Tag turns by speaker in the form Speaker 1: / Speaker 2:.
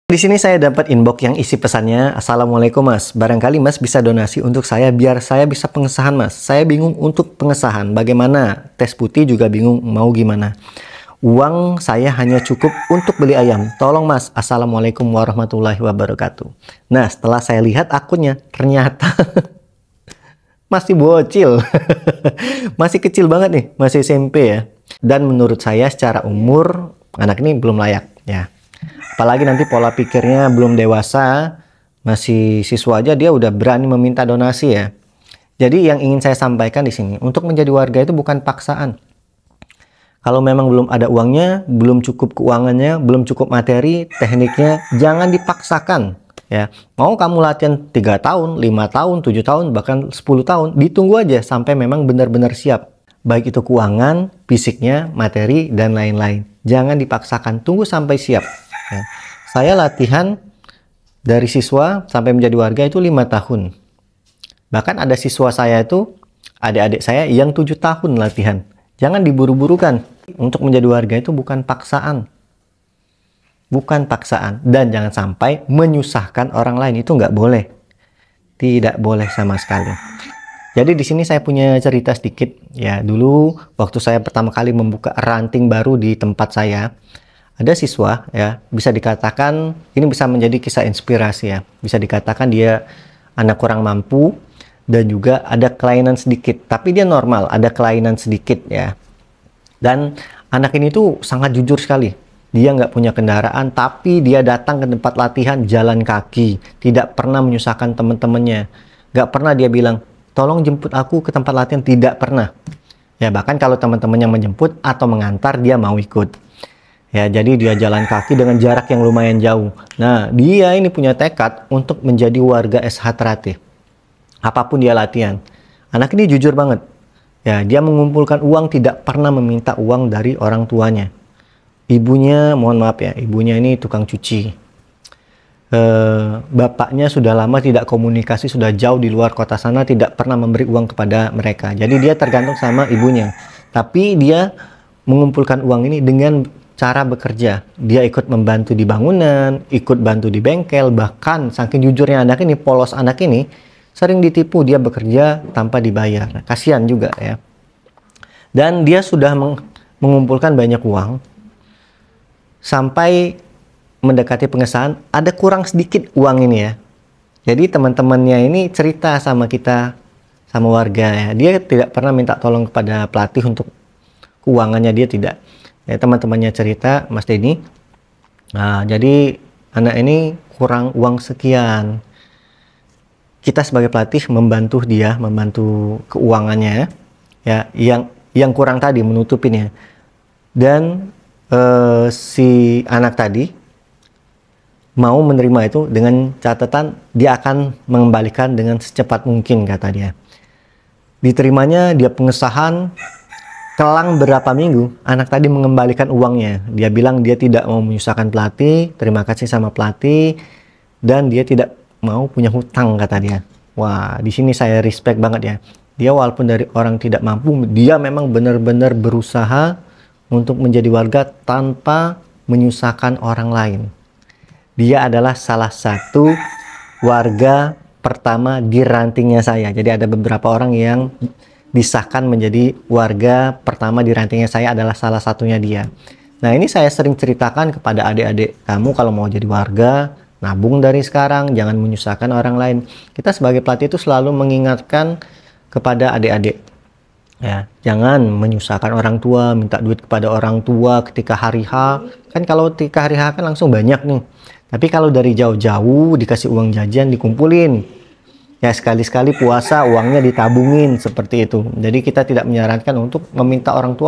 Speaker 1: Di sini saya dapat inbox yang isi pesannya, "Assalamualaikum Mas, barangkali Mas bisa donasi untuk saya biar saya bisa pengesahan Mas. Saya bingung untuk pengesahan, bagaimana? Tes putih juga bingung mau gimana. Uang saya hanya cukup untuk beli ayam. Tolong Mas, Assalamualaikum warahmatullahi wabarakatuh." Nah, setelah saya lihat akunnya, ternyata masih bocil. Masih kecil banget nih, masih SMP ya. Dan menurut saya secara umur, anak ini belum layak ya. Apalagi nanti pola pikirnya belum dewasa, masih siswa aja dia udah berani meminta donasi ya. Jadi yang ingin saya sampaikan di sini, untuk menjadi warga itu bukan paksaan. Kalau memang belum ada uangnya, belum cukup keuangannya, belum cukup materi, tekniknya, jangan dipaksakan ya. Mau kamu latihan 3 tahun, 5 tahun, 7 tahun, bahkan 10 tahun, ditunggu aja sampai memang benar-benar siap. Baik itu keuangan, fisiknya, materi, dan lain-lain. Jangan dipaksakan, tunggu sampai siap. Ya. Saya latihan dari siswa sampai menjadi warga itu 5 tahun. Bahkan ada siswa saya itu, adik-adik saya yang 7 tahun latihan. Jangan diburu-burukan. Untuk menjadi warga itu bukan paksaan. Bukan paksaan. Dan jangan sampai menyusahkan orang lain. Itu nggak boleh. Tidak boleh sama sekali. Jadi di sini saya punya cerita sedikit. Ya, dulu waktu saya pertama kali membuka ranting baru di tempat saya, ada siswa ya, bisa dikatakan ini bisa menjadi kisah inspirasi ya. Bisa dikatakan dia anak kurang mampu dan juga ada kelainan sedikit, tapi dia normal, ada kelainan sedikit ya. Dan anak ini tuh sangat jujur sekali. Dia nggak punya kendaraan, tapi dia datang ke tempat latihan jalan kaki, tidak pernah menyusahkan teman-temannya. Nggak pernah dia bilang, "Tolong jemput aku ke tempat latihan," tidak pernah. Ya, bahkan kalau teman-temannya menjemput atau mengantar, dia mau ikut. Ya, jadi dia jalan kaki dengan jarak yang lumayan jauh. Nah, dia ini punya tekad untuk menjadi warga SH Teratif. Apapun dia latihan. Anak ini jujur banget. Ya, dia mengumpulkan uang, tidak pernah meminta uang dari orang tuanya. Ibunya, mohon maaf ya, ibunya ini tukang cuci. Bapaknya sudah lama tidak komunikasi, sudah jauh di luar kota sana, tidak pernah memberi uang kepada mereka. Jadi dia tergantung sama ibunya. Tapi dia mengumpulkan uang ini dengan cara bekerja. Dia ikut membantu di bangunan, ikut bantu di bengkel, bahkan saking jujurnya anak ini, polos anak ini, sering ditipu, dia bekerja tanpa dibayar. Kasihan juga ya. Dan dia sudah mengumpulkan banyak uang, sampai mendekati pengesahan, ada kurang sedikit uang ini ya. Jadi teman-temannya ini cerita sama kita, sama warga ya. Dia tidak pernah minta tolong kepada pelatih untuk keuangannya, dia tidak. Ya, teman-temannya cerita, "Mas Denny, nah, jadi anak ini kurang uang sekian. Kita sebagai pelatih membantu dia, membantu keuangannya, ya, yang kurang tadi menutupinnya." Dan si anak tadi mau menerima itu dengan catatan dia akan mengembalikan dengan secepat mungkin, kata dia. Diterimanya, dia pengesahan. Kelang berapa minggu, anak tadi mengembalikan uangnya. Dia bilang dia tidak mau menyusahkan pelatih, terima kasih sama pelatih, dan dia tidak mau punya hutang, kata dia. Wah, di sini saya respect banget ya. Dia walaupun dari orang tidak mampu, dia memang benar-benar berusaha untuk menjadi warga tanpa menyusahkan orang lain. Dia adalah salah satu warga pertama di rantingnya saya. Jadi ada beberapa orang yang disahkan menjadi warga pertama di rantingnya saya, adalah salah satunya dia. Nah, ini saya sering ceritakan kepada adik-adik kamu, kalau mau jadi warga, nabung dari sekarang, jangan menyusahkan orang lain. Kita sebagai pelatih itu selalu mengingatkan kepada adik-adik. Ya, jangan menyusahkan orang tua, minta duit kepada orang tua ketika hari H. Kan kalau ketika hari H kan langsung banyak nih. Tapi kalau dari jauh-jauh dikasih uang jajan, dikumpulin. Ya, sekali-sekali puasa uangnya ditabungin, seperti itu. Jadi kita tidak menyarankan untuk meminta orang tua